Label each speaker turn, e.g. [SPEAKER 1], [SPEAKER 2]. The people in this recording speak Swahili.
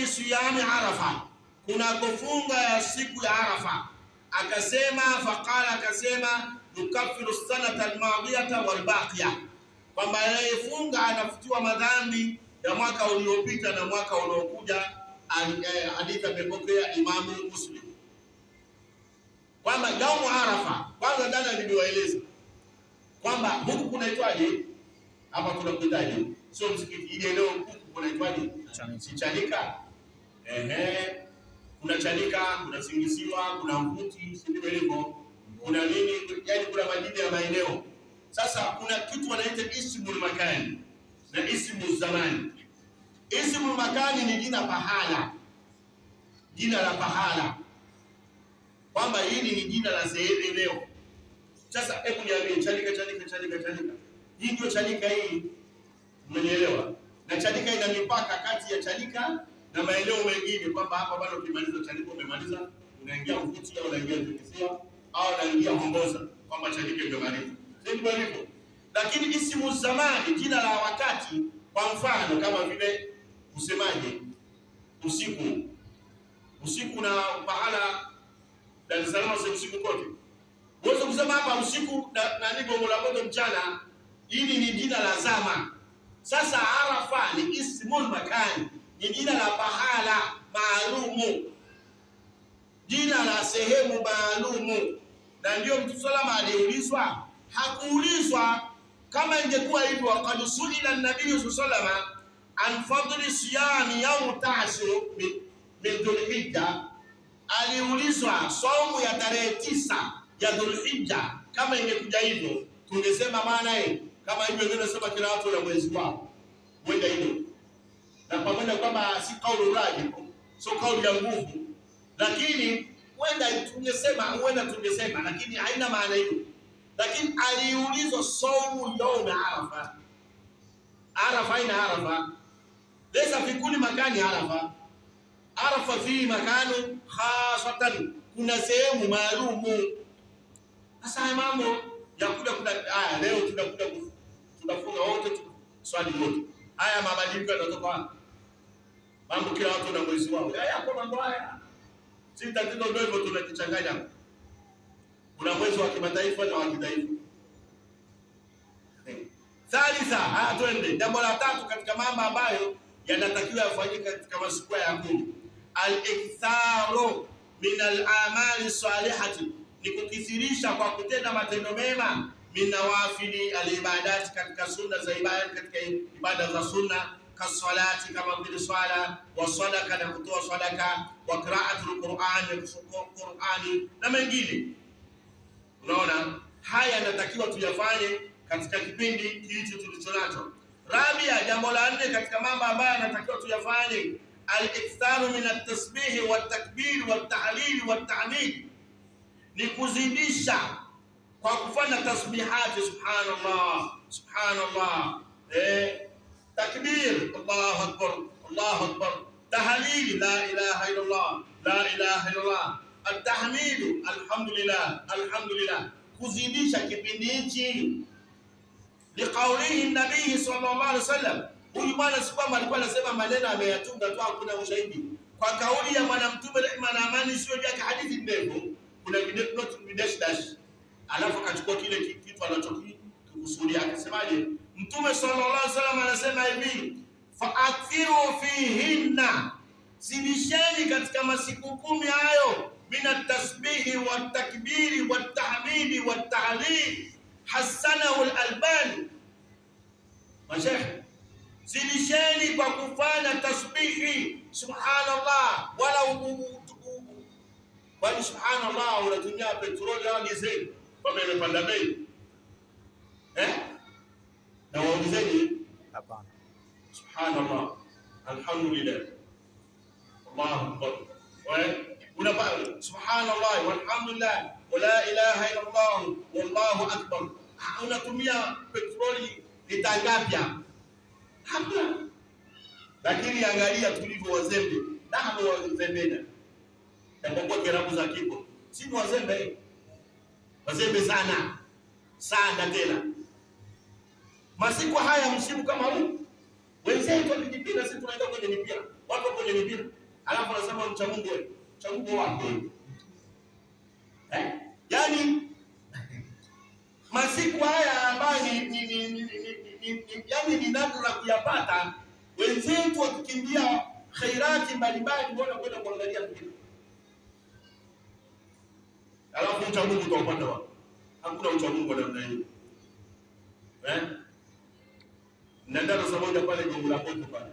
[SPEAKER 1] fadli siyami Arafa, kuna kufunga ya siku ya Arafa. Akasema faqala, akasema yukaffiru sanata almadiyata walbaqiya, kwamba anayefunga anafutiwa madhambi ya mwaka uliopita na mwaka unaokuja. Hadithi amepokea Imamu Muslim kwamba yaumu Arafa, kwanza jana niliwaeleza kwamba huku kunaitwaje, hapa tunakuitaje, sio msikiti, ile eneo huku kunaitwaje? Si Chanika. Kuna Chanika, kuna Singisiwa, kuna Mvuti, si ndivyo hivyo? Kuna nini, yani kuna majina ya maeneo. Sasa kuna kitu wanaita ismul makani na ismul zamani. Ismul makani ni jina pahala, jina la pahala, kwamba hili ni jina la sehemu leo. Sasa hebu niambie, Chanika. Hii ndio Chanika hii, umenielewa? Na Chanika ina mipaka kati ya Chanika na maeneo mengine, kwamba hapa bado ukimaliza Chanika umemaliza, unaingia Mvuti au unaingia Singisiwa au unaingia Homboza, kwamba Chanika imemaliza. Sio hivyo. Lakini ismu zamani, jina la wakati, kwa mfano kama vile usemaje, usiku na pahala Dar es Salaam sio usiku kote. Uweze kusema hapa usiku na Gongo la Mboto mchana, hili ni jina la zama. Sasa Arafa ni ismul makani, ni jina la pahala maalumu, jina la sehemu maalumu. Na ndio Mtume sallallahu aliulizwa, hakuulizwa kama ingekuwa hivyo, waqad suila an-nabii sallallahu alayhi wasallam an fadli siyami yawm ta'shu min Dhulhijja. Aliulizwa saumu ya tarehe 9 ya Dhulhijja. Kama ingekuja hivyo tungesema maana kama hivyo ndio nasema kila watu na mwezi wao mwenda hivyo, na pamoja kwamba si kauli raji, sio kauli ya nguvu, lakini tungesema lakini haina maana hiyo. Lakini aliulizwa saumu yaum Arafa. Arafa ina Arafa, lesa fi kulli makani Arafa. Arafa fi makani khasatan, kuna sehemu maalumu. Sasa mambo ya kuda leo tunafunga wote swali wote. Haya mabadiliko yanatoka wapi? Mambo kila watu na mwezi wao. Hapo mambo haya. Si tatizo ndio hivyo, tunakichanganya. Kuna mwezi wa kimataifa na wa kitaifa. Thalitha, twende. Jambo la tatu katika mambo ambayo yanatakiwa yafanyike katika masiku ya Mungu, al-iktharu min al-amali salihati, ni kukithirisha kwa kutenda matendo mema, min nawafili al-ibadat, katika sunna za ibada, katika ibada za sunna, kasalati, kama vile swala, wa sadaka, na kutoa sadaka, wa qira'atul Qur'an, na kusoma Qur'ani na mengine. Unaona, haya yanatakiwa tuyafanye katika kipindi hichi tulichonacho. Rabia, jambo la 4 katika mambo ambayo yanatakiwa tuyafanye, al-iktharu min at-tasbih wa at-takbir wa at-tahlil wa at-tahmid, ni kuzidisha kwa kufanya tasbihati, subhanallah, takbir, Allahu akbar, tahlil, la ilaha illallah, at-tahmid, alhamdulillah, kuzidisha kipindi hichi. Liqaulihi nabii sallallahu alaihi wasallam, huyu bwana si kwamba alikuwa anasema maneno ameyatunga tu, hakuna ushahidi. Kwa kauli ya Mtume rehma na amani sio yake, hadithi ndefu, kuna dash, alafu akachukua kile kitu anachokikusudia. Akasemaje? Mtume sallallahu alaihi wasallam anasema hivi, fa'akthiru fihinna, zidisheni katika masiku 10 hayo, mina tasbihi wa takbiri wa tahmidi wa tahlil, hasanahu al-Albani. Mashaikh, zidisheni kwa kufanya tasbihi, subhanallah, wala subhanallah unatumia petroli au diesel kama imepanda bei, na waulizeni hapana, subhanallah, alhamdulillah, Allahu akbar, unapata subhanallah walhamdulillah wala ilaha illa Allah wallahu akbar, unatumia petroli lita ngapi? Hapana. Lakini angalia tulivyo wazembe, nahnu wazembena, kwa kirabu za kipo, si wazembe, wazembe sana tena. Masiku haya msimu kama huu, wenzetu wakijipinda, sisi tunaenda kwenye mipira, wako kwenye mipira, alafu anasema mcha Mungu wewe. Mcha Mungu wako. Yaani masiku haya ambayo ni nadra kuyapata, wenzetu wakikimbia khairati mbalimbali bora kwenda kuangalia mpira. Alafu mcha Mungu utaupata wapi? Hakuna mcha Mungu namna hiyo. Na ndio sababu pale jengo la kwetu pale